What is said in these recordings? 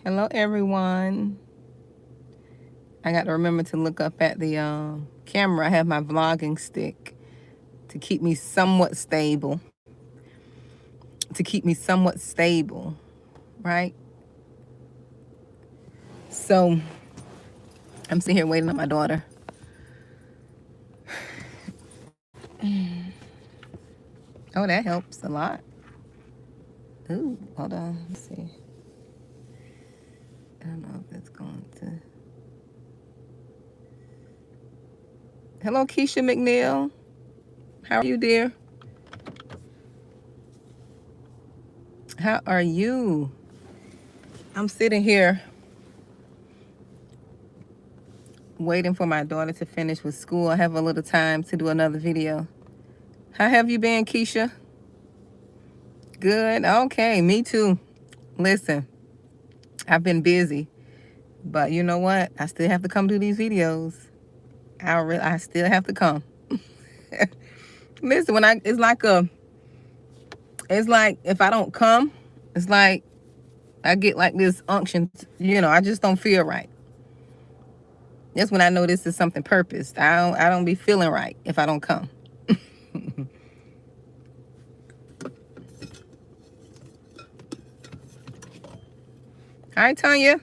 Hello, everyone. I got to remember to look up at the camera. I have my vlogging stick to keep me somewhat stable. Right? So I'm sitting here waiting on my daughter. Oh, that helps a lot. Ooh, hold on. Let's see. I don't know if that's going to. Hello, Keisha McNeil. How are you, dear? How are you? I'm sitting here waiting for my daughter to finish with school. I have a little time to do another video. How have you been, Keisha? Good. Okay, me too. Listen, I've been busy, but you know what? I still have to come do these videos. I still have to come. Listen, it's like if I don't come, it's like I get like this unction. I just don't feel right. That's when I know this is something purposed. I don't be feeling right if I don't come. Hi, Tanya.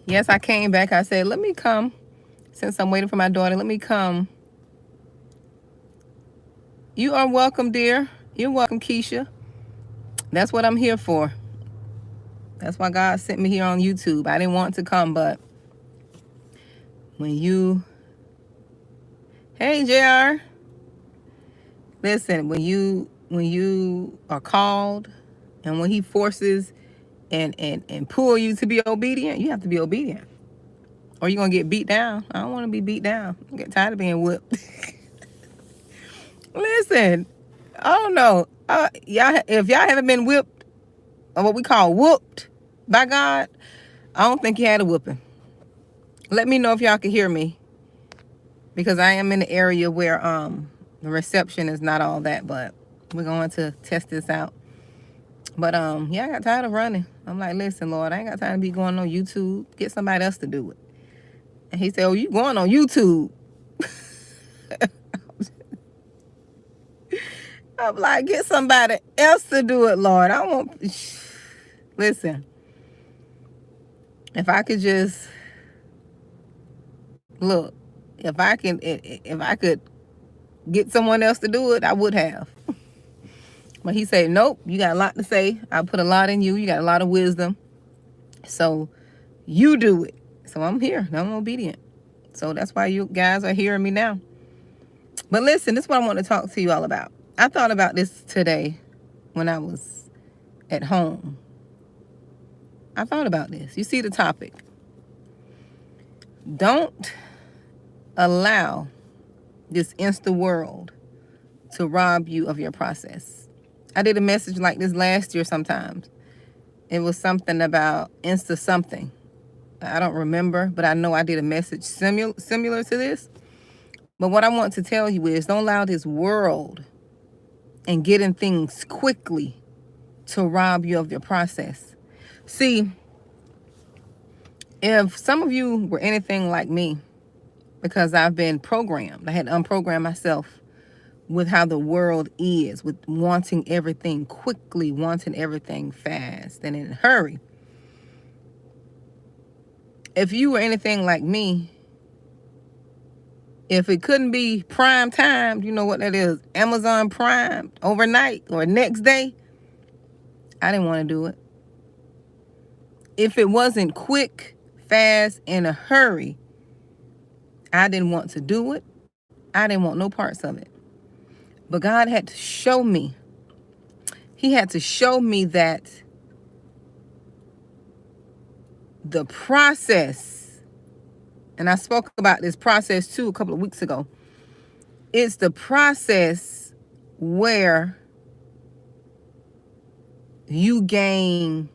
Yes, I came back. I said, let me come. Since I'm waiting for my daughter, let me come. You are welcome, dear. You're welcome, Keisha. That's what I'm here for. That's why God sent me here on YouTube. I didn't want to come, but hey, JR. Listen, when you are called and when he forces and pull you to be obedient, you have to be obedient. Or you're going to get beat down. I don't want to be beat down. I get tired of being whipped. Listen, I don't know. If y'all haven't been whipped, or what we call whooped by God, I don't think you had a whooping. Let me know if y'all can hear me, because I am in the area where the reception is not all that, but we're going to test this out. But yeah, I got tired of running. I'm like, listen, Lord, I ain't got time to be going on YouTube. Get somebody else to do it. And he said, oh, you going on YouTube? I'm like, get somebody else to do it, Lord. I won't. Listen, if I could just look, if I could get someone else to do it, I would have. But he said, nope, you got a lot to say. I put a lot in you. You got a lot of wisdom. So you do it. So I'm here. I'm obedient. So that's why you guys are hearing me now. But listen, this is what I want to talk to you all about. I thought about this today when I was at home. I thought about this. You see the topic. Don't allow this Insta-World to rob you of your process. I did a message like this last year sometimes. It was something about Insta something. I don't remember, but I know I did a message similar to this. But what I want to tell you is don't allow this world and getting things quickly to rob you of your process. See, if some of you were anything like me, because I've been programmed, I had to unprogram myself with how the world is, with wanting everything quickly, wanting everything fast and in a hurry. If you were anything like me, if it couldn't be prime time, you know what that is, Amazon Prime, overnight or next day, I didn't want to do it. If it wasn't quick, fast, in a hurry, I didn't want to do it. I didn't want no parts of it. But God had to show me. He had to show me that the process, and I spoke about this process too a couple of weeks ago. It's the process where you gain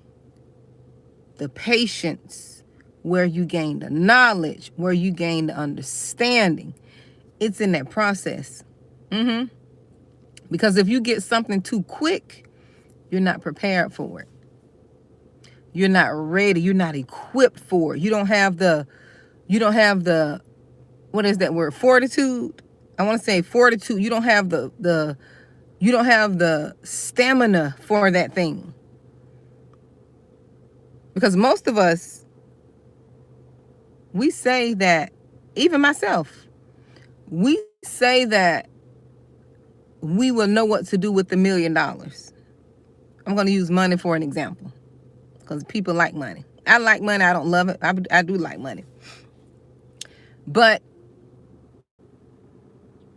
the patience, where you gain the knowledge, where you gain the understanding. It's in that process. Because if you get something too quick, You're not prepared for it. You're not ready. You're not equipped for it. You don't have the, what is that word? Fortitude. I want to say fortitude. You don't have you don't have the stamina for that thing. Because most of us, we say that, even myself, we say that we will know what to do with the $1 million. I'm going to use money for an example because people like money. I like money. I don't love it. I do like money. But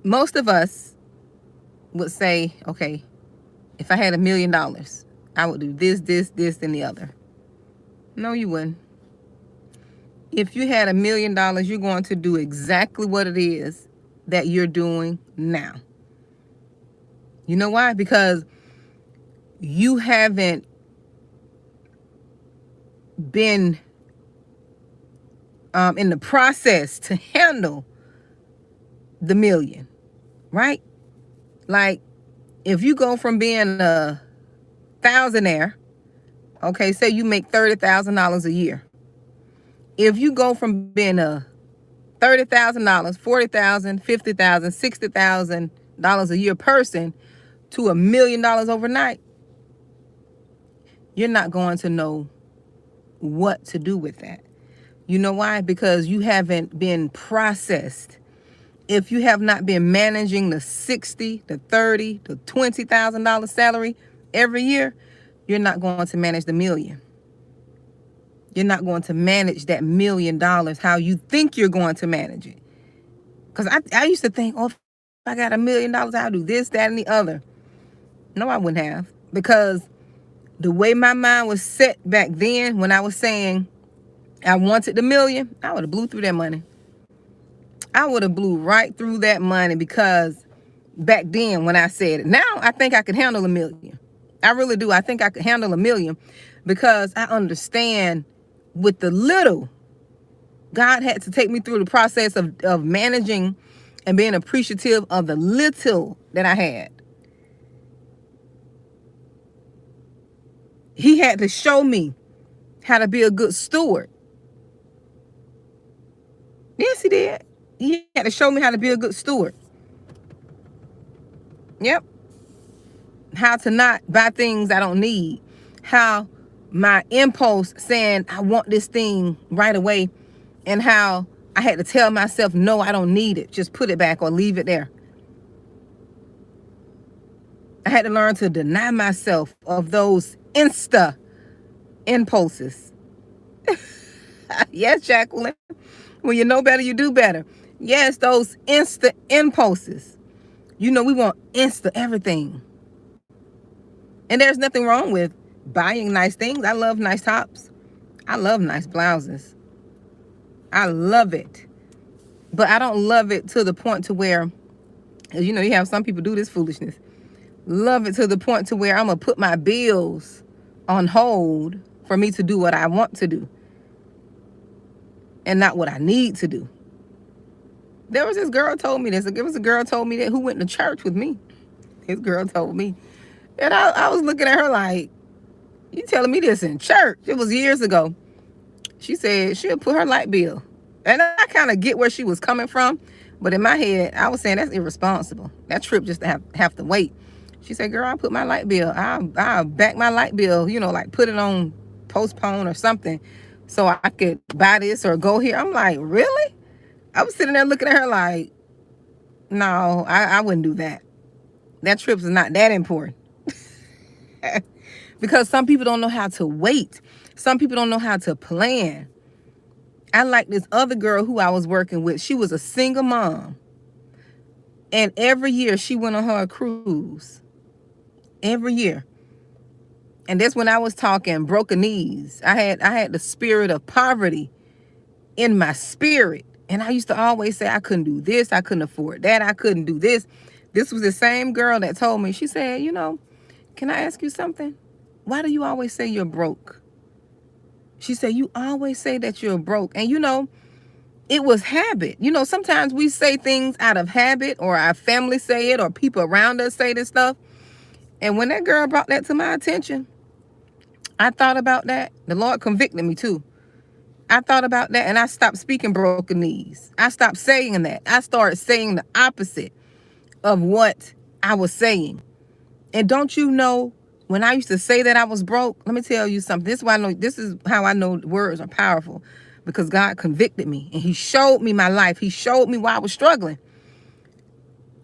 most of us would say, okay, if I had $1 million, I would do this, this, this, and the other. No, you wouldn't. If you had $1 million, you're going to do exactly what it is that you're doing now. You know why? Because you haven't been in the process to handle the $1 million, right? Like, if you go from being a thousandaire, okay, say you make $30,000 a year. If you go from being a $30,000, $40,000, $50,000, $60,000 a year person to $1 million overnight, you're not going to know what to do with that. You know why? Because you haven't been processed. If you have not been managing the $60,000, the $30,000, the $20,000 salary every year, you're not going to manage the $1 million. You're not going to manage that $1 million how you think you're going to manage it. Because I used to think, oh, if I got $1 million, I'll do this, that, and the other. No, I wouldn't have. Because the way my mind was set back then, when I was saying I wanted the $1 million, I would have blew through that money. I would have blew right through that money, because back then when I said it, now I think I could handle $1 million. I really do. I think I could handle $1 million, because I understand with the little, God had to take me through the process of managing and being appreciative of the little that I had. He had to show me how to be a good steward. Yes, he did. He had to show me how to be a good steward. Yep. How to not buy things I don't need. How my impulse saying I want this thing right away, and how I had to tell myself, no, I don't need it. Just put it back or leave it there. I had to learn to deny myself of those Insta impulses. Yes, Jacqueline. When you know better, you do better. Yes, those Insta impulses. You know, we want Insta everything. And there's nothing wrong with buying nice things. I love nice tops. I love nice blouses. I love it. But I don't love it to the point to where, you know, you have some people do this foolishness. Love it to the point to where I'm going to put my bills on hold for me to do what I want to do and not what I need to do. There was this girl told me this. There was a girl told me that who went to church with me. This girl told me. And I was looking at her like, you telling me this in church? It was years ago. She said she'll put her light bill. And I kind of get where she was coming from. But in my head, I was saying that's irresponsible. That trip just to have to wait. She said, girl, I'll put my light bill. I'll back my light bill, you know, like put it on postpone or something so I could buy this or go here. I'm like, really? I was sitting there looking at her like, no, I wouldn't do that. That trip is not that important. Because some people don't know how to wait. Some people don't know how to plan. I like this other girl who I was working with. She was a single mom. And every year she went on her cruise. Every year. And that's when I was talking broken knees. I had the spirit of poverty in my spirit. And I used to always say I couldn't do this. I couldn't afford that. I couldn't do this. This was the same girl that told me. She said, you know, can I ask you something? Why do you always say you're broke? She said, you always say that you're broke. And, you know, it was habit. You know, sometimes we say things out of habit, or our family say it, or people around us say this stuff. And when that girl brought that to my attention, I thought about that. The Lord convicted me too. I thought about that and I stopped speaking broken knees. I stopped saying that. I started saying the opposite of what I was saying. And don't you know, when I used to say that I was broke, let me tell you something. This is how I know words are powerful, because God convicted me and he showed me my life. He showed me why I was struggling.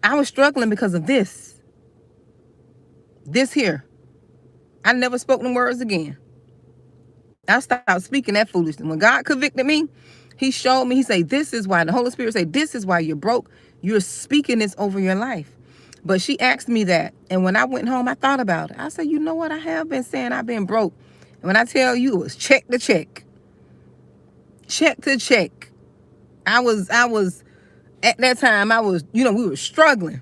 I was struggling because of this. This here. I never spoke them words again. I stopped speaking that foolishness. When God convicted me, he showed me, he said, this is why. The Holy Spirit said, this is why you're broke. You're speaking this over your life. But she asked me that. And when I went home, I thought about it. I said, you know what? I have been saying I've been broke. And when I tell you, it was check to check. Check to check. I was, at that time, we were struggling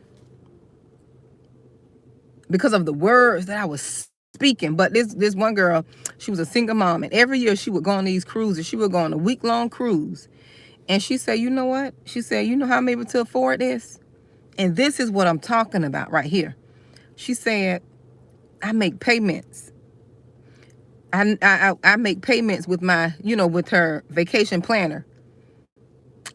because of the words that I was speaking. But this one girl, she was a single mom, and every year she would go on these cruises. She would go on a week-long cruise. And she said, you know what? She said, you know how I'm able to afford this? And this is what I'm talking about right here. She said, I make payments. I make payments with with her vacation planner.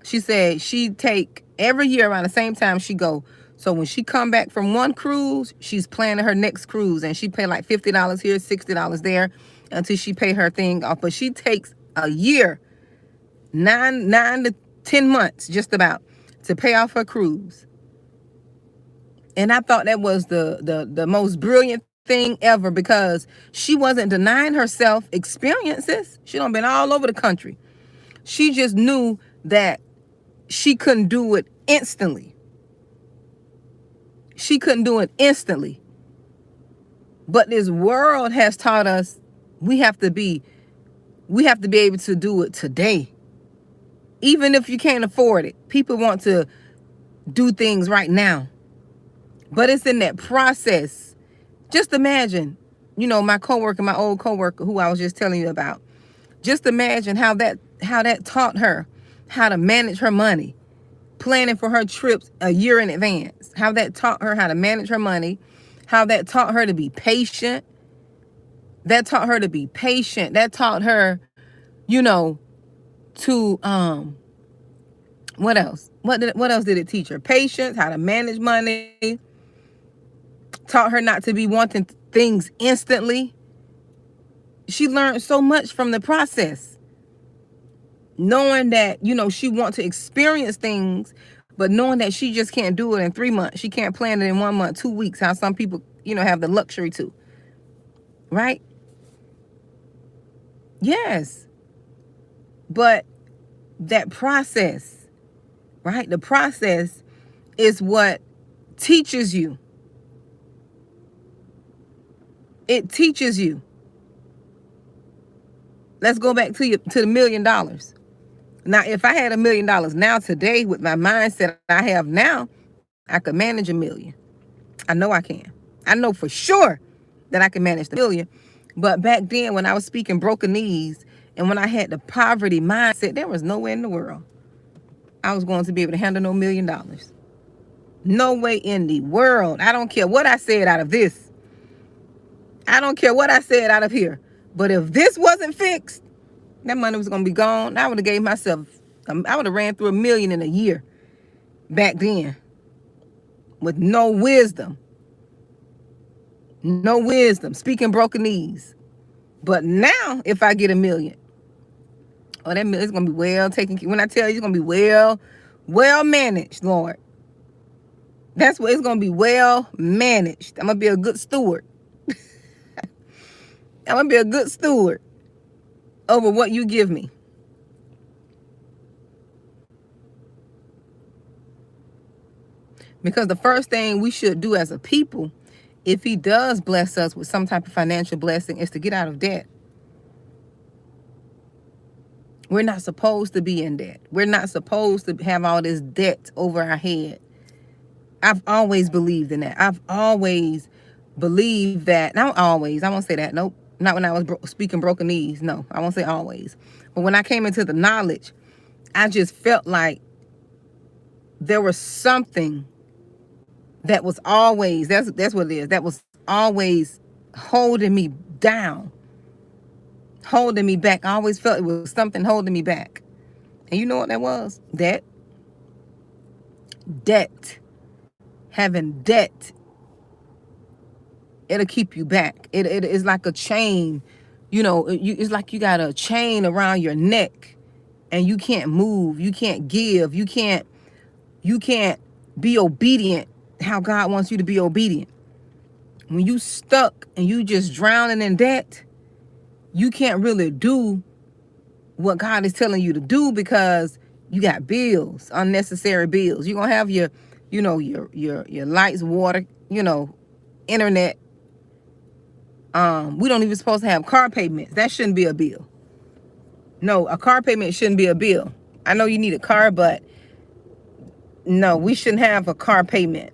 She said she take every year around the same time she go. So when she come back from one cruise, she's planning her next cruise, and she pay like $50 here, $60 there, until she pay her thing off. But she takes a year, 9 to 10 months, just about, to pay off her cruise. And I thought that was the most brilliant thing ever, because she wasn't denying herself experiences. She done been all over the country. She just knew that she couldn't do it instantly. She couldn't do it instantly. But this world has taught us we have to be able to do it today. Even if you can't afford it. People want to do things right now. But it's in that process. Just imagine, my old coworker who I was just telling you about. Just imagine how that taught her how to manage her money, planning for her trips a year in advance. How that taught her how to manage her money, how that taught her to be patient. That taught her to be patient. That taught her, to what else? What else did it teach her? Patience, how to manage money. Taught her not to be wanting things instantly. She learned so much from the process. Knowing that, she wants to experience things, but knowing that she just can't do it in 3 months. She can't plan it in 1 month, 2 weeks, how some people, have the luxury to. Right? Yes. But that process, right? The process is what teaches you. It teaches you. Let's go back to the $1 million. Now, if I had $1 million now today with my mindset I have now, I could manage $1 million. I know I can. I know for sure that I can manage the $1 million. But back then, when I was speaking broken knees and when I had the poverty mindset, there was no way in the world I was going to be able to handle no $1 million. No way in the world. I don't care what I said out of this. I don't care what I said out of here. But if this wasn't fixed, that money was going to be gone. I would have gave myself, I would have ran through $1 million in a year back then with no wisdom. No wisdom, speaking broken knees. But now, if I get $1 million, that million is going to be well taken care. When I tell you it's going to be well managed, Lord. That's what it's going to be, well managed. I'm going to be a good steward. I'm going to be a good steward over what you give me. Because the first thing we should do as a people, if he does bless us with some type of financial blessing, is to get out of debt. We're not supposed to be in debt. We're not supposed to have all this debt over our head. I've always believed in that. I've always believed that. Not always. I won't say that. Nope. Not when I was speaking broken knees. No, I won't say always. But when I came into the knowledge, I just felt like there was something that was always, that's what it is. That was always holding me down, holding me back. I always felt it was something holding me back. And you know what that was? Debt. Having debt, it'll keep you back. It is like a chain. It's like you got a chain around your neck and you can't move, you can't give, you can't be obedient how God wants you to be obedient. When you stuck and you just drowning in debt, you can't really do what God is telling you to do because you got bills, unnecessary bills. You're gonna have your lights, water, internet. We don't even supposed to have car payments. That shouldn't be a bill. No, a car payment shouldn't be a bill. I know you need a car, but no, we shouldn't have a car payment.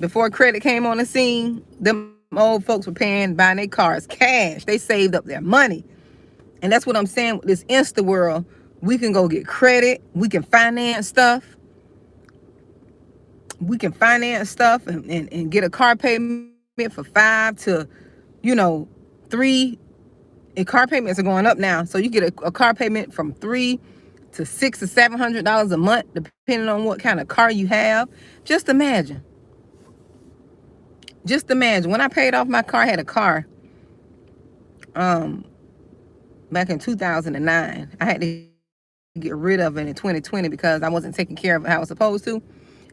Before credit came on the scene, them old folks were buying their cars cash. They saved up their money. And that's what I'm saying with this Insta-World. We can go get credit. We can finance stuff. And get a car payment for 5 to, 3. And car payments are going up now. So you get a car payment from $300 to $600 to $700 a month, depending on what kind of car you have. Just imagine. When I paid off my car, I had a car back in 2009. I had to get rid of it in 2020 because I wasn't taking care of it how I was supposed to.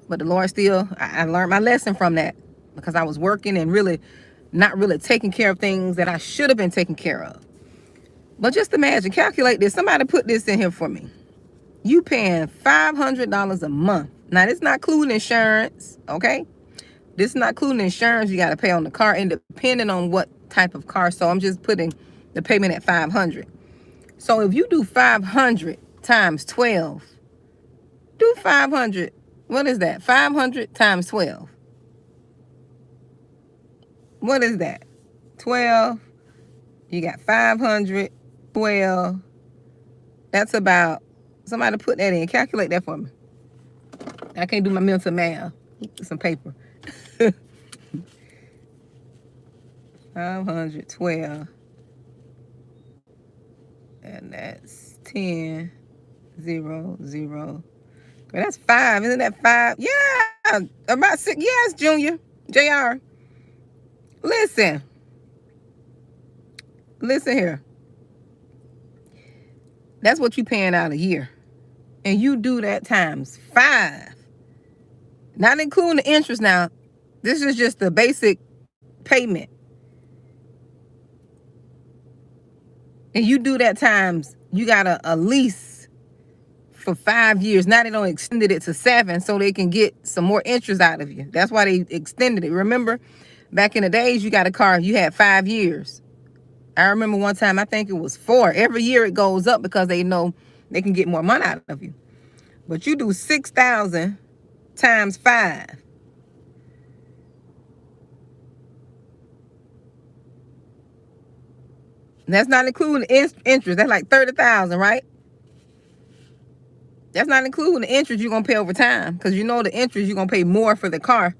But the Lord still, I learned my lesson from that because I was working and really not really taking care of things that I should have been taking care of. But just imagine, calculate this. Somebody put this in here for me. You paying $500 a month. Now, this is not including insurance, okay? This is not including insurance you got to pay on the car, and depending on what type of car. So I'm just putting the payment at $500. So if you do 500 times 12, do 500. What is that? 500 times 12. What is that? 12. You got 500, 12. That's about, somebody put that in. Calculate that for me. I can't do my mental math. Some paper. 512. And that's 10, 0, 0. That's 5. Isn't that 5? Yeah. About 6. Yes, Junior. JR. Listen here. That's what you paying out a year. And you do that times 5. Not including the interest now. This is just the basic payment. And you do that times, you got a lease for 5 years. Now they don't extended it to 7 so they can get some more interest out of you. That's why they extended it. Remember, back in the days, you got a car, you had 5 years. I remember one time, I think it was 4. Every year it goes up because they know they can get more money out of you. But you do 6,000 times 5. That's not including interest. That's like 30,000, right? That's not including the interest you're going to pay over time. Because you know the interest, you're going to pay more for the car.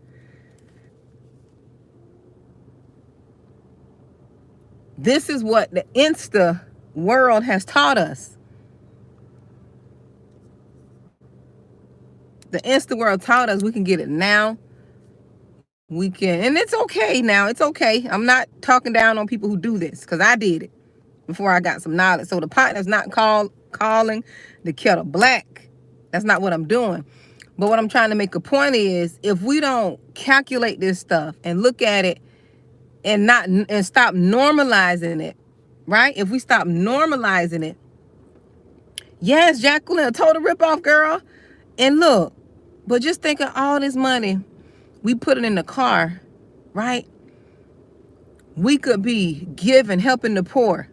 This is what the Insta-World has taught us. The Insta-World taught us we can get it now. We can. And it's okay now. It's okay. I'm not talking down on people who do this. Because I did it before I got some knowledge. So the partner's not calling the kettle black. That's not what I'm doing. But what I'm trying to make a point is, if we don't calculate this stuff and look at it and stop normalizing it, right? If we stop normalizing it, yes, Jacqueline, a total ripoff, girl. And look, but just think of all this money we put it in the car, right? We could be giving, helping the poor.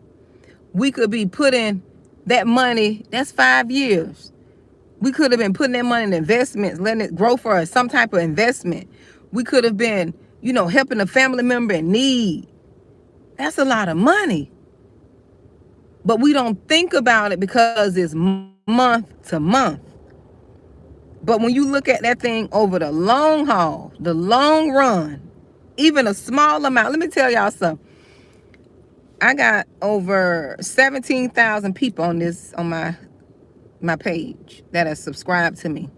We could be putting that money, that's 5 years. We could have been putting that money in investments, letting it grow for us, some type of investment. We could have been, helping a family member in need. That's a lot of money. But we don't think about it because it's month to month. But when you look at that thing over the long haul, the long run, even a small amount, let me tell y'all something. I got over 17,000 people on my page that are subscribed to me.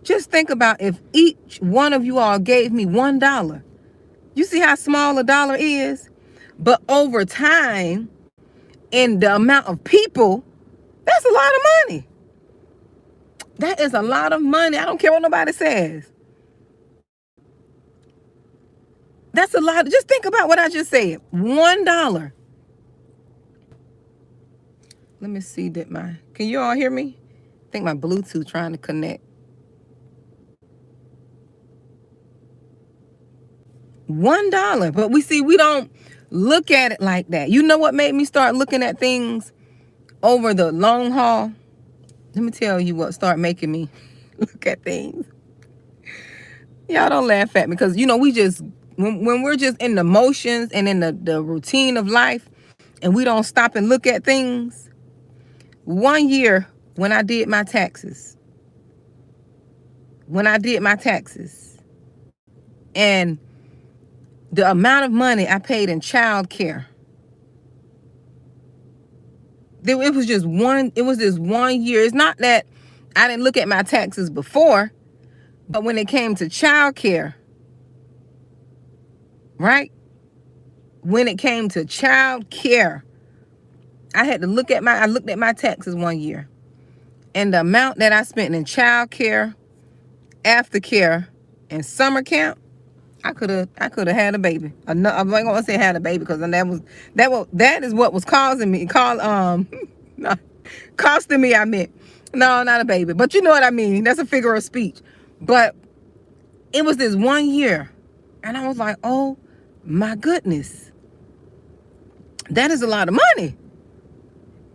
Just think about if each one of you all gave me $1. You see how small a dollar is? But over time, in the amount of people, that's a lot of money. That is a lot of money. I don't care what nobody says. That's a lot. Just think about what I just said. $1. Let me see that can you all hear me? I think my Bluetooth trying to connect. $1. But we don't look at it like that. You know what made me start looking at things over the long haul? Let me tell you what started making me look at things. Y'all don't laugh at me because, we just, when we're just in the motions and in the routine of life and we don't stop and look at things. One year when I did my taxes, and the amount of money I paid in child care, it was this 1 year. It's not that I didn't look at my taxes before, but when it came to child care, right? When it came to child care, I looked at my taxes 1 year, and the amount that I spent in child care, aftercare, and summer camp, I could have had a baby. I'm not gonna say had a baby because that is what was costing me. Costing me. I meant no, not a baby, but you know what I mean. That's a figure of speech. But it was this 1 year, and I was like, oh my goodness, that is a lot of money.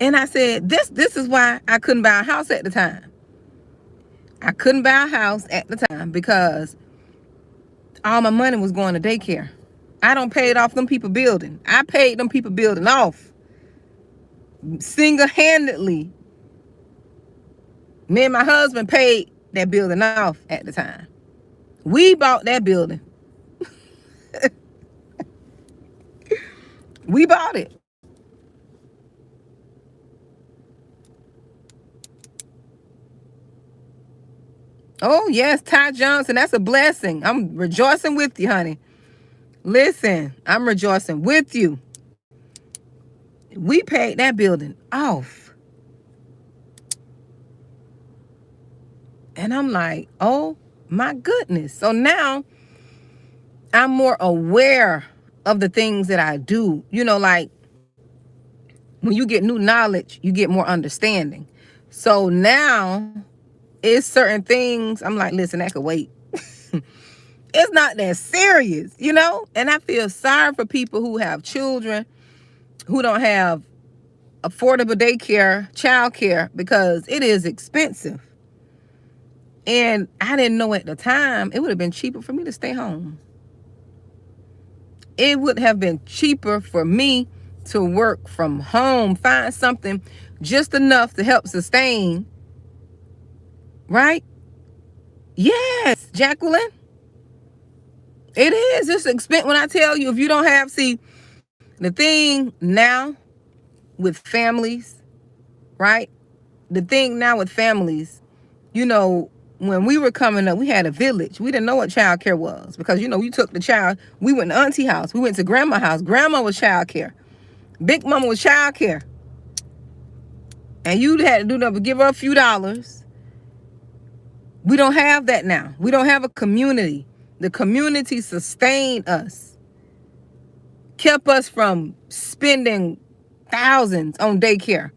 And I said, this is why I couldn't buy a house at the time. I couldn't buy a house at the time because all my money was going to daycare. I don't pay it off them people building. I paid them people building off. Single-handedly. Me and my husband paid that building off at the time. We bought that building. We bought it. Oh, yes, Ty Johnson, that's a blessing. I'm rejoicing with you, honey. Listen, I'm rejoicing with you. We paid that building off. And I'm like, oh, my goodness. So now I'm more aware of the things that I do. Like when you get new knowledge, you get more understanding. So now it's certain things I'm like, listen, that could wait. It's not that serious, and I feel sorry for people who have children who don't have affordable daycare, child care, because it is expensive. And I didn't know at the time it would have been cheaper for me to stay home. It would have been cheaper for me to work from home, find something just enough to help sustain. Right? Yes, Jacqueline. It is. It's expensive. When I tell you, if you don't have, the thing now with families, right? The thing now with families, when we were coming up, we had a village. We didn't know what child care was because, you took the child. We went to auntie house. We went to grandma's house. Grandma was child care. Big mama was child care. And you had to do nothing but give her a few dollars. We don't have that now. We don't have a community. The community sustained us. Kept us from spending thousands on daycare.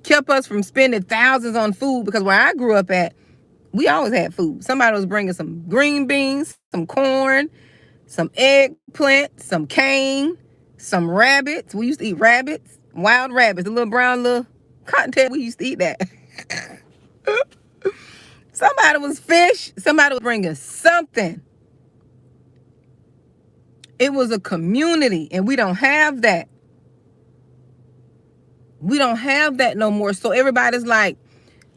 Kept us from spending thousands on food because where I grew up at, we always had food. Somebody was bringing some green beans, some corn, some eggplant, some cane, some rabbits. We used to eat rabbits, wild rabbits, the little brown little cottontail. We used to eat that. Somebody was fish. Somebody was bringing something. It was a community, and we don't have that. We don't have that no more. So everybody's like,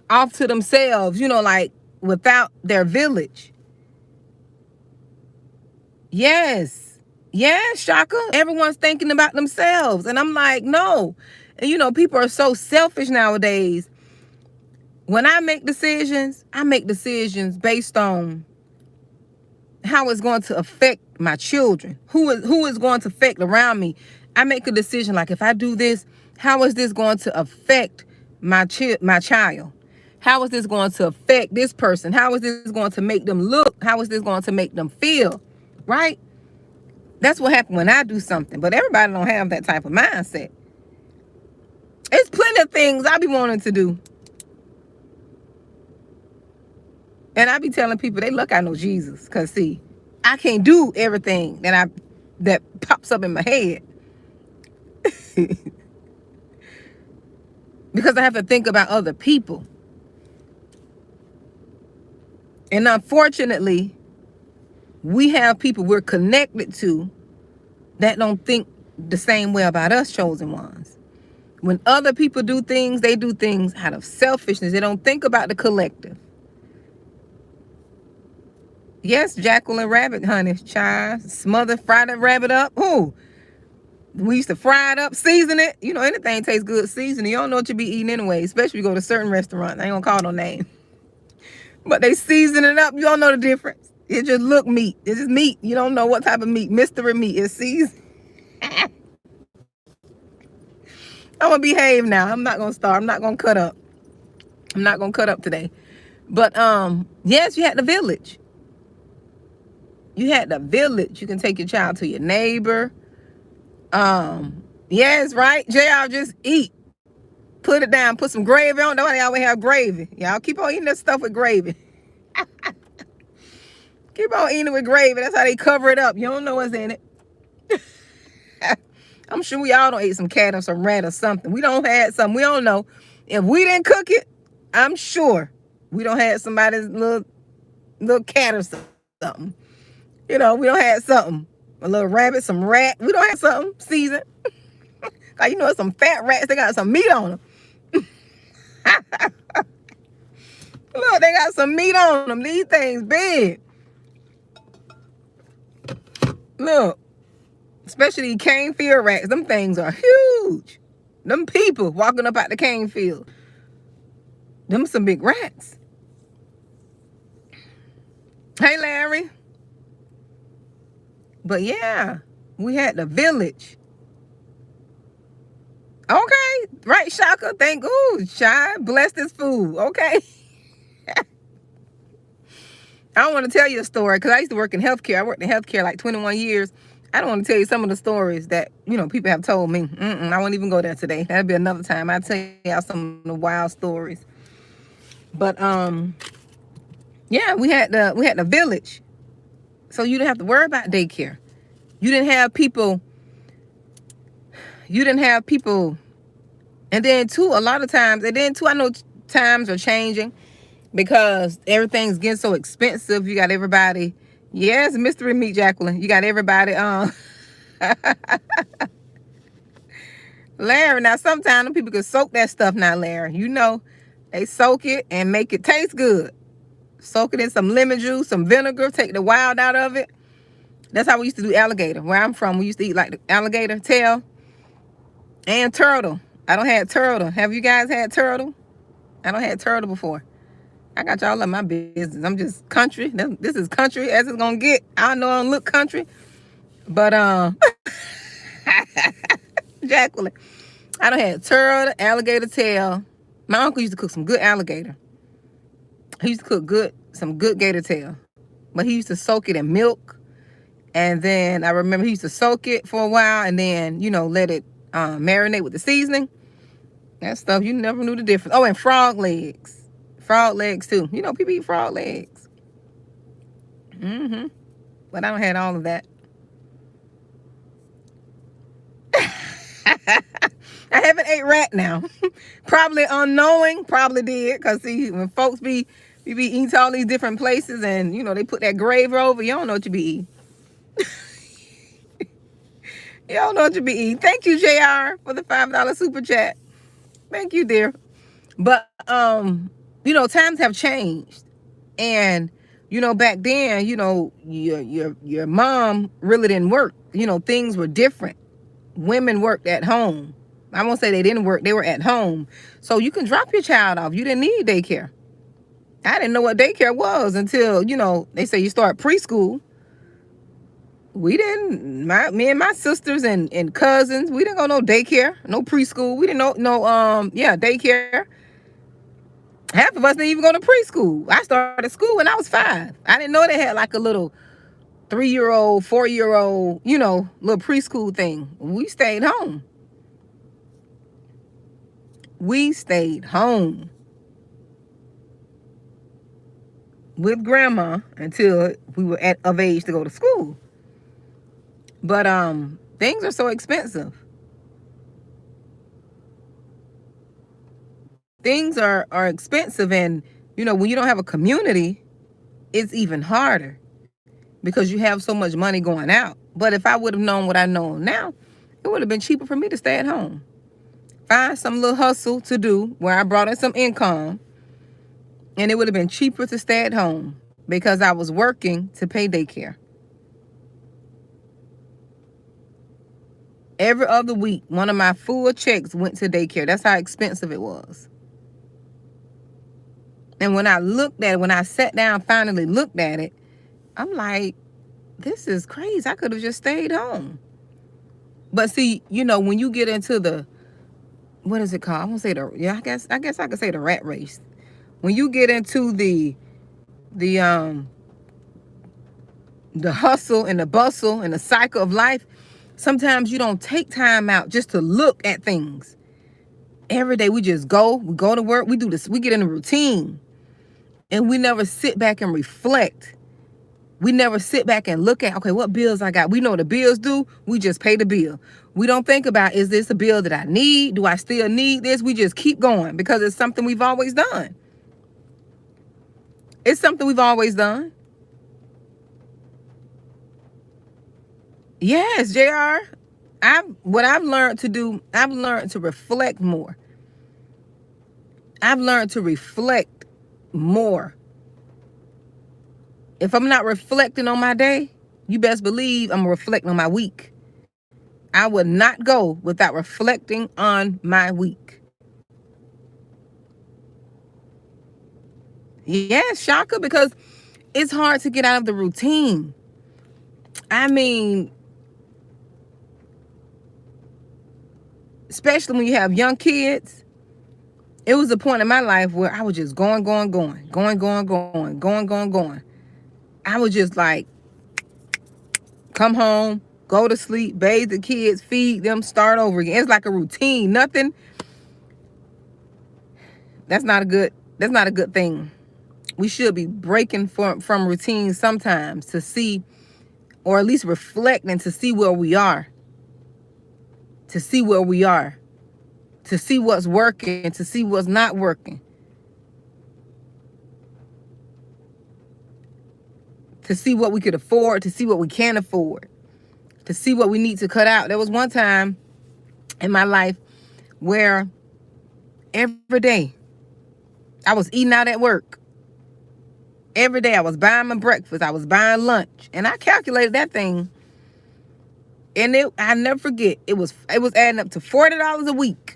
off to themselves, like without their village. Yes. Yes, Shaka. Everyone's thinking about themselves. And I'm like, no. And people are so selfish nowadays. When I make decisions based on how it's going to affect my children, who is going to affect around me. I make a decision like, if I do this, how is this going to affect my child? How is this going to affect this person? How is this going to make them look? How is this going to make them feel? Right? That's what happens when I do something. But everybody don't have that type of mindset. It's plenty of things I be wanting to do. And I be telling people, they look, I know Jesus. Because, see, I can't do everything that pops up in my head. Because I have to think about other people. And unfortunately, we have people we're connected to that don't think the same way about us chosen ones. When other people do things, they do things out of selfishness. They don't think about the collective. Yes, Jacqueline Rabbit, honey, child. Smother, fry that rabbit up. Ooh. We used to fry it up, season it. Anything tastes good seasoning. You don't know what you be eating anyway, especially if you go to certain restaurants. I ain't gonna call no name. But they season it up. You don't know the difference. It just look meat. It's just meat. You don't know what type of meat. Mystery meat is seasoned. I'm gonna behave now. I'm not gonna starve. I'm not gonna cut up. I'm not gonna cut up today. But yes, you had the village. You had the village. You can take your child to your neighbor. Yes, right? JR, just eat. Put it down. Put some gravy on. Nobody always have gravy. Y'all keep on eating that stuff with gravy. Keep on eating it with gravy. That's how they cover it up. You don't know what's in it. I'm sure we all don't eat some cat or some rat or something. We don't have something. We don't know. If we didn't cook it, I'm sure we don't have somebody's little cat or something. We don't have something. A little rabbit, some rat. We don't have something seasoned. Like, some fat rats, they got some meat on them. Look, they got some meat on them. These things big. Look. Especially cane field rats. Them things are huge. Them people walking up out the cane field. Them some big rats. Hey, Larry. But yeah, we had the village. Okay. Right, Shaka. Thank you. Shy. Bless this food. Okay. I don't want to tell you a story because I used to work in healthcare. I worked in healthcare like 21 years. I don't want to tell you some of the stories that, people have told me. I won't even go there today. That'll be another time. I'll tell you some of the wild stories. But, yeah, we had the village. So you didn't have to worry about daycare. You didn't have people. And then, too, a lot of times, I know times are changing because everything's getting so expensive. You got everybody. Yes, mystery meat, Jacqueline. You got everybody. Larry, now sometimes people can soak that stuff now, Larry. They soak it and make it taste good. Soak it in some lemon juice, some vinegar, take the wild out of it. That's how we used to do alligator. Where I'm from, we used to eat like the alligator tail and turtle. I don't have turtle. Have you guys had turtle? I don't had turtle before. I got y'all in my business. I'm just country. This is country as it's gonna get. I know I don't look country, but Jacqueline, I don't have turtle, alligator tail. My uncle used to cook some good alligator. He used to cook some good gator tail, but he used to soak it in milk, and then I remember he used to soak it for a while, and then let it marinate with the seasoning. That stuff you never knew the difference. Oh, and frog legs. Frog legs too. People eat frog legs. But I don't had all of that. I haven't ate rat now. Probably unknowing. Probably did. Because see, when folks be eating to all these different places and they put that gravy over, you don't know what you be eating. You don't know what you be eating. Thank you, JR, for the $5 super chat. Thank you, dear. But Times have changed. And, back then, your mom really didn't work. Things were different. Women worked at home. I won't say they didn't work, they were at home. So you can drop your child off. You didn't need daycare. I didn't know what daycare was until, they say you start preschool. We didn't, me and my sisters and cousins, we didn't go no daycare, no preschool. We didn't know, daycare. Half of us didn't even go to preschool. I started school when I was 5. I didn't know they had like a little 3-year-old, 4-year-old, little preschool thing. We stayed home. We stayed home with grandma until we were of age to go to school. But things are so expensive. Things are expensive, and when you don't have a community, it's even harder because you have so much money going out. But if I would have known what I know now, it would have been cheaper for me to stay at home. Find some little hustle to do where I brought in some income, and it would have been cheaper to stay at home because I was working to pay daycare. Every other week, one of my full checks went to daycare. That's how expensive it was. And when I looked at it, when I sat down, finally looked at it, I'm like, this is crazy. I could have just stayed home. But see, when you get into the, what is it called? I won't say I guess I could say the rat race. When you get into the hustle and the bustle and the cycle of life, sometimes you don't take time out just to look at things. Every day we go to work, we do this, we get in a routine, and we never sit back and reflect. We never sit back and look at, okay, what bills I got. We know what the bills do. We just pay the bill. We don't think about, is this a bill that I need? Do I still need this? We just keep going because it's something we've always done. It's something we've always done. Yes, JR. What I've learned to do, I've learned to reflect more. I've learned to reflect more. If I'm not reflecting on my day, you best believe I'm reflecting on my week. I would not go without reflecting on my week. Yes, shocker, because it's hard to get out of the routine. I mean, especially when you have young kids. It was a point in my life where I was just going. I was just like, come home, go to sleep, bathe the kids, feed them, start over again. It's like a routine. Nothing. That's not a good thing. We should be breaking from routine sometimes to see, or at least reflecting to see where we are. To see where we are. To see what's working, to see what's not working. To see what we could afford, to see what we can't afford. To see what we need to cut out. There was one time in my life where every day I was eating out at work. Every day I was buying my breakfast. I was buying lunch. And I calculated that thing. And I never forget, it was adding up to $40 a week.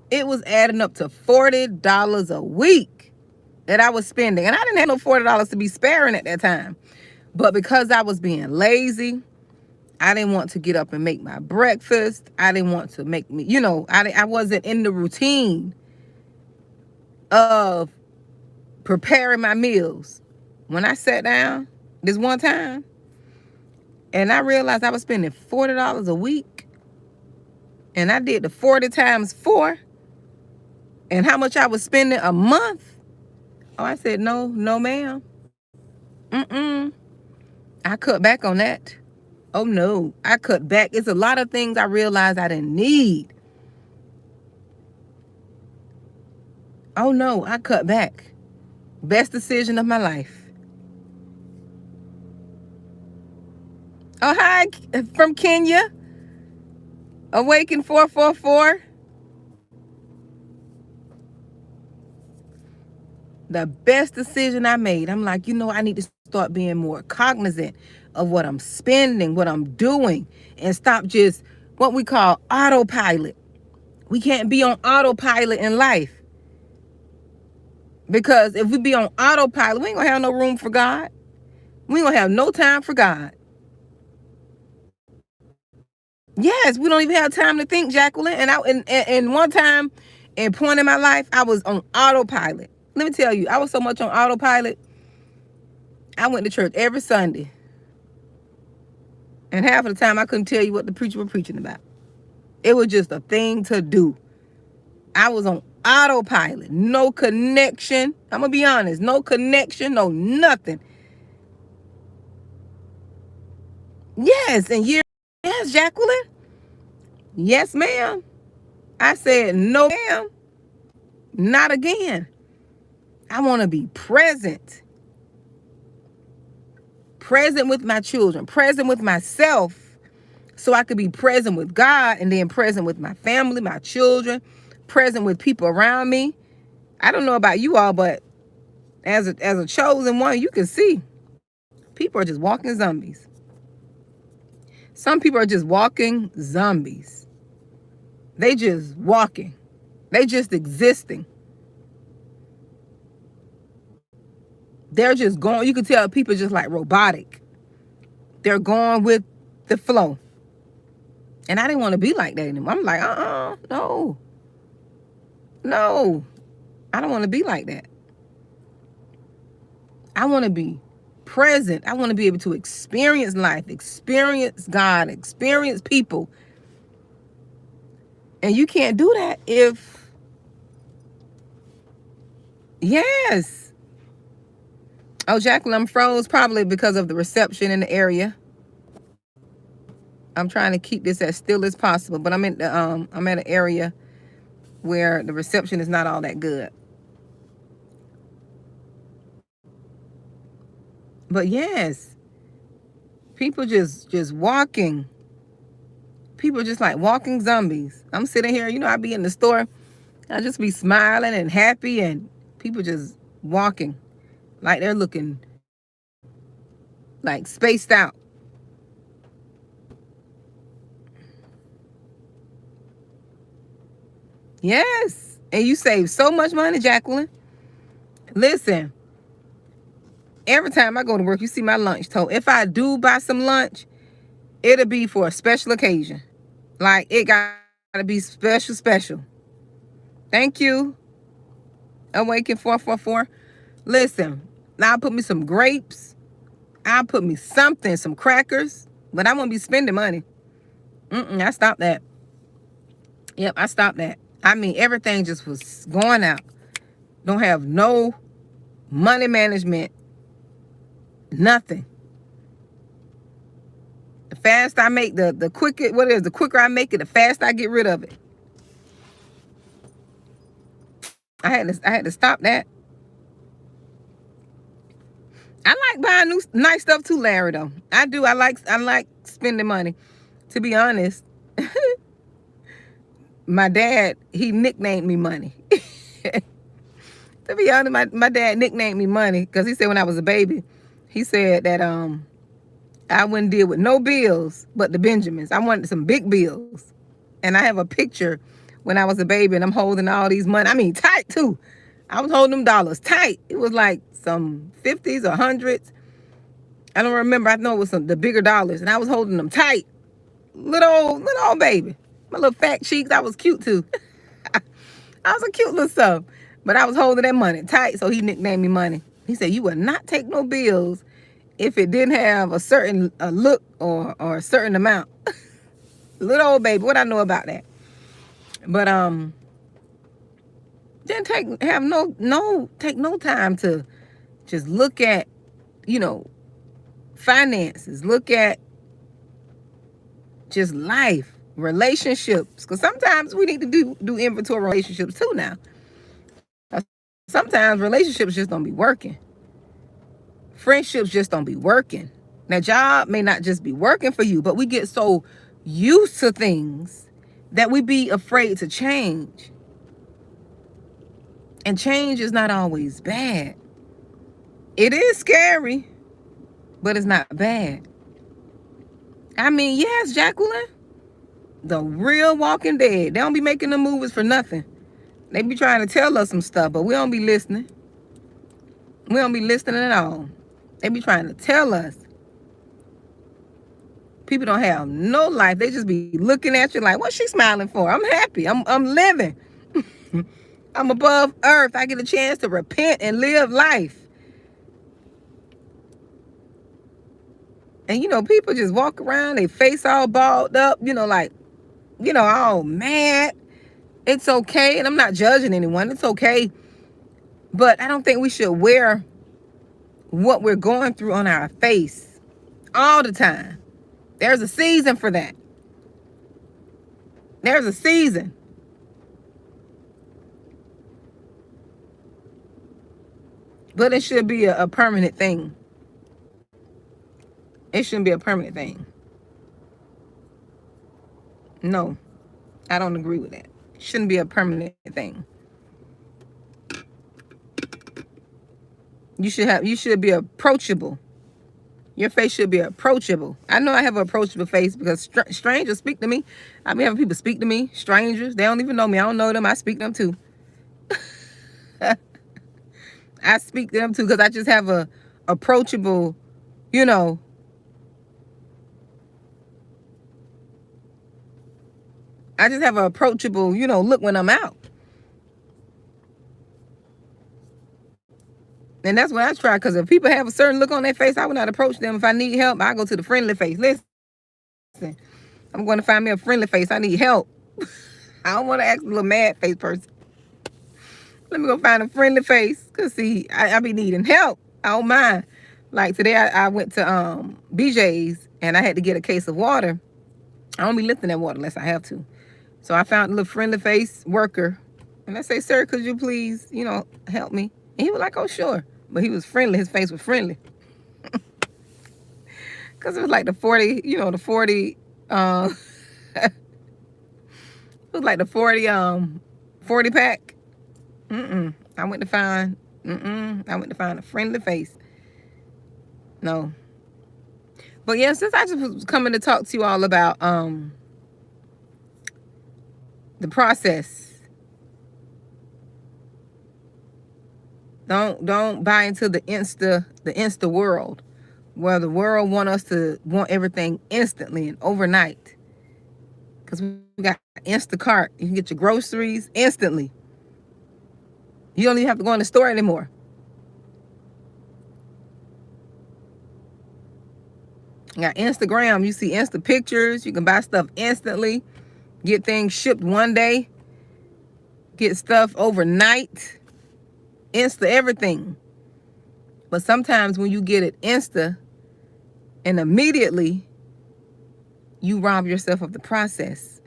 It was adding up to $40 a week that I was spending. And I didn't have no $40 to be sparing at that time. But because I was being lazy, I didn't want to get up and make my breakfast. I didn't want to make me, I wasn't in the routine of preparing my meals. When I sat down this one time and I realized I was spending $40 a week, and I did the 40 times 4, and how much I was spending a month. Oh, I said, no, ma'am. I cut back on that. Oh, no, I cut back. It's a lot of things I realized I didn't need. Oh, no, I cut back. Best decision of my life. Oh, hi, from Kenya. Awaken 444. The best decision I made. I'm like, I need to start being more cognizant of what I'm spending, what I'm doing, and stop just what we call autopilot. We can't be on autopilot in life. Because if we be on autopilot, we ain't gonna have no room for God. We ain't gonna have no time for God. Yes, we don't even have time to think, Jacqueline. And one time, in point in my life, I was on autopilot. Let me tell you, I was so much on autopilot. I went to church every Sunday, and half of the time I couldn't tell you what the preacher was preaching about. It was just a thing to do. I was on autopilot, no connection. I'm gonna be honest, no connection, no nothing. Yes, yes, Jacqueline. Yes, ma'am. I said no, ma'am. Not again. I want to be present with my children, present with myself, so I could be present with God, and then present with my family, my children, present with people around me. I don't know about you all, but as a chosen one, you can see people are just walking zombies. Some people are just walking zombies. They just walking. They just existing. They're just going. You can tell people just like robotic. They're going with the flow. And I didn't want to be like that anymore. I'm like, no. No. I don't want to be like that. I want to be present. I want to be able to experience life, experience God, experience people. And you can't do that if, yes. Oh, Jacqueline, I'm froze probably because of the reception in the area. I'm trying to keep this as still as possible, but I'm at an area where the reception is not all that good. But yes, people just walking. People just like walking zombies. I'm sitting here, I be in the store, I just be smiling and happy, and people just walking like they're looking like spaced out. Yes. And you save so much money, Jacqueline. Listen, every time I go to work, you see my lunch total. If I do buy some lunch, it'll be for a special occasion. Like, it gotta be special. Thank you. Awaken 444. Listen, I'll put me some grapes. I'll put me something, some crackers. But I won't be spending money. I stopped that. Yep, I stopped that. I mean, everything just was going out. Don't have no money management. Nothing. The faster I make the quicker, the quicker I make it, the faster I get rid of it. I had to stop that. I like buying nice stuff too, Larry, though. I do. I like spending money. To be honest, my dad, he nicknamed me Money. To be honest, my dad nicknamed me Money because he said when I was a baby, he said that I wouldn't deal with no bills but the Benjamins. I wanted some big bills. And I have a picture when I was a baby and I'm holding all these money. I mean, tight too. I was holding them dollars tight. It was like some 50s or 100s. I don't remember. I know it was the bigger dollars. And I was holding them tight. Little old baby. My little fat cheeks. I was cute too. I was a cute little son. But I was holding that money tight. So he nicknamed me Money. He said, you would not take no bills if it didn't have a certain look or a certain amount. Little old baby. What I know about that. But didn't take no time to just look at, finances, look at just life, relationships. Because sometimes we need to do inventory relationships too now. Sometimes relationships just don't be working. Friendships just don't be working. Now, job may not just be working for you, but we get so used to things that we be afraid to change. And change is not always bad. It is scary, but it's not bad. I mean, yes, Jacqueline, the real Walking Dead. They don't be making the movies for nothing. They be trying to tell us some stuff, but we don't be listening. We don't be listening at all. They be trying to tell us. People don't have no life. They just be looking at you like, what's she smiling for? I'm happy. I'm living. I'm above earth. I get a chance to repent and live life. And, people just walk around, they face all balled up, like, all mad. It's okay. And I'm not judging anyone. It's okay. But I don't think we should wear what we're going through on our face all the time. There's a season for that. There's a season. But it should be a permanent thing. It shouldn't be a permanent thing. No, I don't agree with that. It shouldn't be a permanent thing. You should be approachable. Your face should be approachable. I know I have an approachable face because strangers speak to me. I be having people speak to me. Strangers, they don't even know me. I don't know them. I speak to them too. I speak to them too because I just have a approachable, I just have an approachable, look when I'm out. And that's what I try, because if people have a certain look on their face, I would not approach them. If I need help, I go to the friendly face. Listen, I'm going to find me a friendly face. I need help. I don't want to ask a little mad face person. Let me go find a friendly face, because, see, I be needing help. I don't mind. Like today, I went to BJ's, and I had to get a case of water. I don't be lifting that water unless I have to. So I found a little friendly face worker. And I say, sir, could you please, help me? And he was like, oh, sure. But he was friendly. His face was friendly. Because it was like the 40, it was like the 40 pack. I went to find a friendly face. No. But yeah, since I just was coming to talk to you all about the process. Don't buy into the Insta world, where the world want everything instantly and overnight. Because we got Instacart. You can get your groceries instantly. You don't even have to go in the store anymore. You got Instagram. You see Insta pictures. You can buy stuff instantly. Get things shipped one day. Get stuff overnight. Insta everything. But sometimes when you get it Insta and immediately, you rob yourself of the process.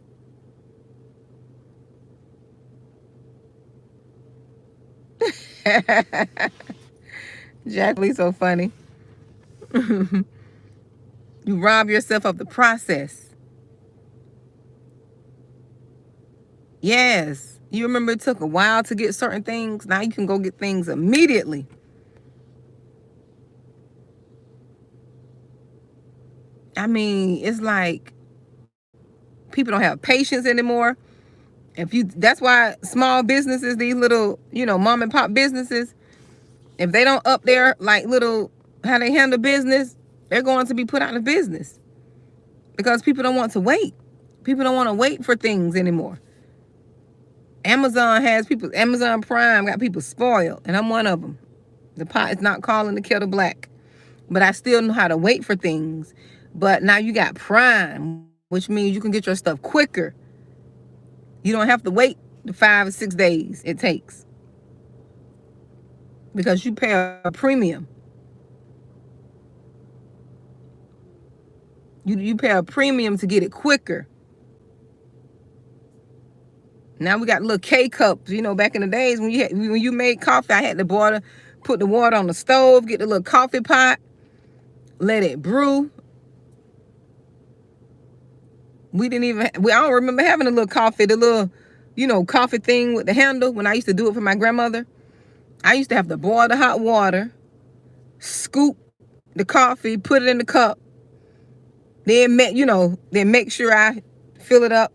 Jacqueline, so funny. You rob yourself of the process. Yes. You remember it took a while to get certain things. Now you can go get things immediately. I mean, it's like people don't have patience anymore. That's why small businesses, these little, mom and pop businesses, if they don't up their like little how they handle business, they're going to be put out of business. Because people don't want to wait. People don't want to wait for things anymore. Amazon Prime got people spoiled, and I'm one of them. The pot is not calling the kettle black. But I still know how to wait for things. But now you got Prime, which means you can get your stuff quicker. You don't have to wait the 5 or 6 days it takes. Because you pay a premium. You pay a premium to get it quicker. Now we got little K-cups. Back in the days when you made coffee, I had to put the water on the stove, get the little coffee pot, let it brew. I don't remember having a little coffee, the little, coffee thing with the handle, when I used to do it for my grandmother, I used to have to boil the hot water, scoop the coffee, put it in the cup, then make sure I fill it up.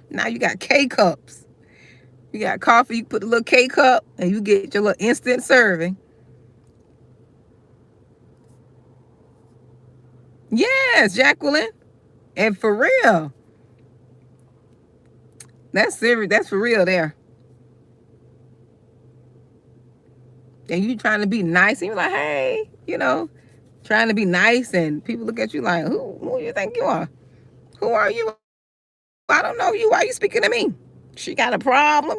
Now you got K-cups. You got coffee, you put a little K-cup, and you get your little instant serving. Yes, Jacqueline. And for real. That's serious. That's for real there. And you trying to be nice, and you're like, hey, trying to be nice, and people look at you like, who you think you are? Who are you? I don't know you. Why are you speaking to me? She got a problem.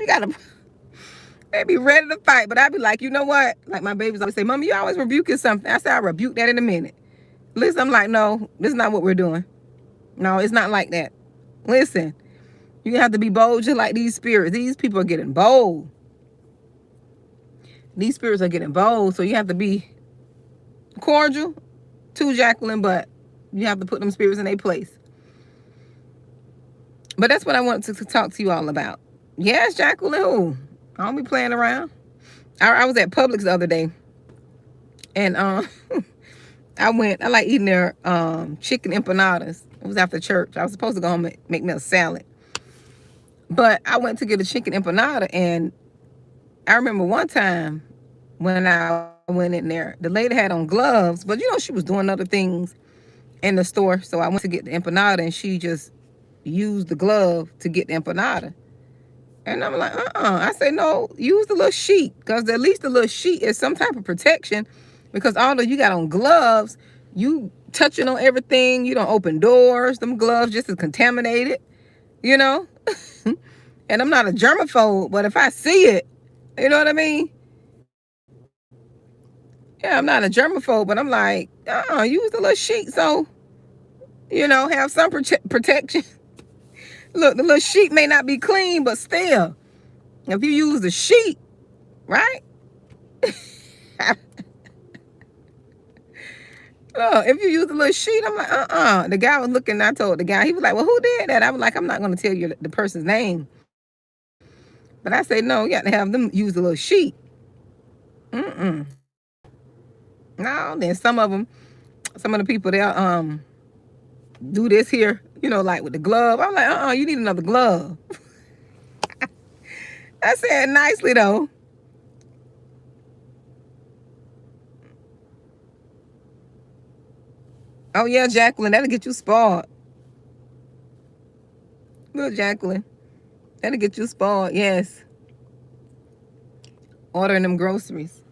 They be ready to fight. But I be like, you know what? Like my babies always say, Mama, you always rebuking something. I say, I rebuke that in a minute. Listen, I'm like, no, this is not what we're doing. No, it's not like that. Listen, you have to be bold just like these spirits. These people are getting bold. These spirits are getting bold. So you have to be cordial to Jacqueline, but you have to put them spirits in their place. But that's what I wanted to talk to you all about. Yes, Jacqueline, who? I don't be playing around. I was at Publix the other day, and I like eating their chicken empanadas. It was after church. I was supposed to go home and make me a salad. But I went to get a chicken empanada, and I remember one time when I went in there, the lady had on gloves, but she was doing other things in the store. So I went to get the empanada, and she just used the glove to get the empanada. And I'm like, I say, no, use the little sheet, because at least the little sheet is some type of protection, because although you got on gloves, you touching on everything. You don't open doors. Them gloves just as contaminated, And I'm not a germaphobe, but if I see it, you know what I mean? Yeah, I'm not a germaphobe, but I'm like, use the little sheet so, have some protection. Look, the little sheet may not be clean, but still, if you use the sheet, right? Look, if you use the little sheet, I'm like, The guy was looking, I told the guy, he was like, well, who did that? I was like, I'm not going to tell you the person's name. But I said, no, you got to have them use the little sheet. No, then some of the people, they'll do this here, like with the glove. I'm like, you need another glove. I said nicely, though. Oh, yeah, Jacqueline, that'll get you spoiled. Little Jacqueline, that'll get you spoiled, yes. Ordering them groceries.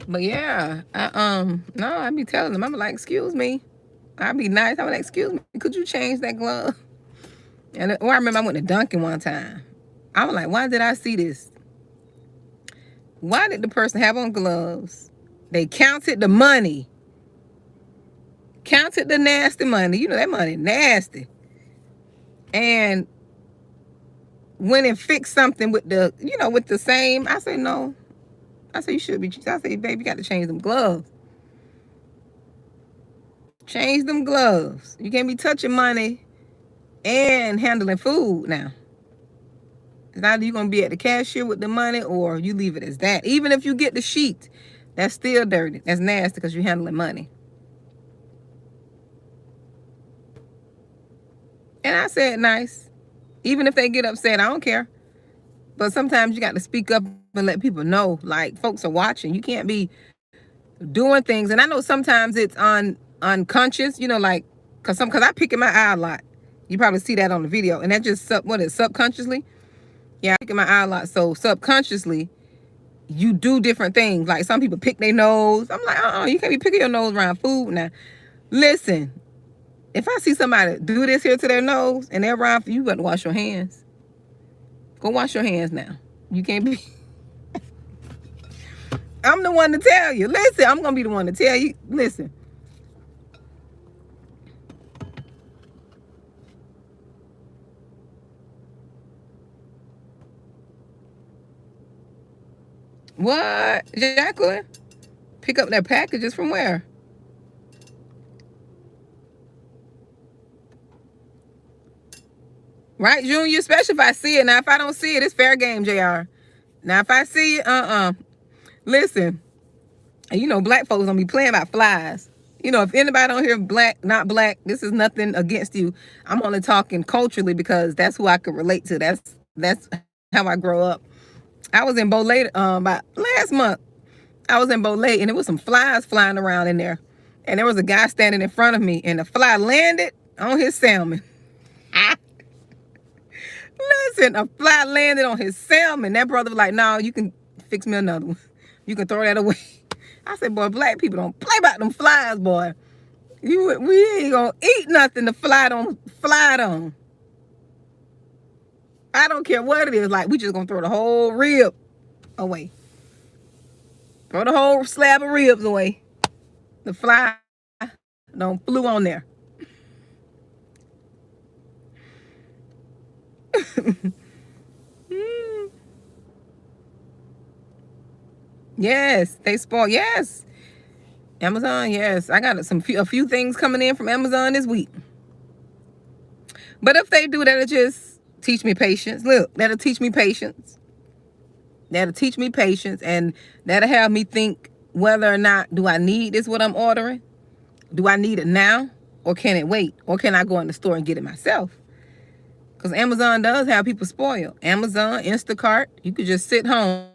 But yeah, I be telling them, I'm like, excuse me. I'd be nice. I'm like, excuse me, could you change that glove? And I remember I went to Dunkin' one time. I was like, why did I see this? Why did the person have on gloves? They counted the money. Counted the nasty money. That money nasty. And went and fixed something with with the same. I say, no. I say, you should be. I say, baby, you got to change them gloves. Change them gloves. You can't be touching money and handling food now. It's either you're going to be at the cashier with the money, or you leave it as that. Even if you get the sheet, that's still dirty. That's nasty because you're handling money. And I said nice. Even if they get upset, I don't care. But sometimes you got to speak up and let people know, like, folks are watching. You can't be doing things. And I know sometimes it's unconscious, like, because I pick in my eye a lot. You probably see that on the video. And that just, subconsciously? Yeah, I pick in my eye a lot. So subconsciously, you do different things. Like some people pick their nose. I'm like, you can't be picking your nose around food now. Listen, if I see somebody do this here to their nose and they're around, you got to wash your hands. Go wash your hands now. You can't be. I'm the one to tell you. Listen, I'm going to be the one to tell you. Listen. What? Jacqueline? Pick up their packages from where? Right, Junior? Especially if I see it. Now, if I don't see it, it's fair game, JR. Now, if I see it, listen, and you know, black folks don't be playing about flies. You know, if anybody don't hear black, not black, this is nothing against you. I'm only talking culturally because that's who I could relate to. That's how I grow up. I was in Bolay about last month. I was in Bolay and there was some flies flying around in there. And there was a guy standing in front of me and the fly landed on his salmon. Listen, a fly landed on his salmon. That brother was like, no, you can fix me another one. You can throw that away. I said, boy, black people don't play about them flies, boy. We ain't gonna eat nothing the fly don't fly on. I don't care what it is. Like, we just gonna throw the whole rib away. Throw the whole slab of ribs away. The fly don't flew on there. Yes, they spoil. Yes, Amazon. Yes, I got a few things coming in from Amazon this week. But if they do, that'll just teach me patience. Look, that'll teach me patience. That'll teach me patience, and that'll have me think whether or not do I need this what I'm ordering? Do I need it now, or can it wait, or can I go in the store and get it myself? Because Amazon does have people spoiled. Amazon, Instacart, you could just sit home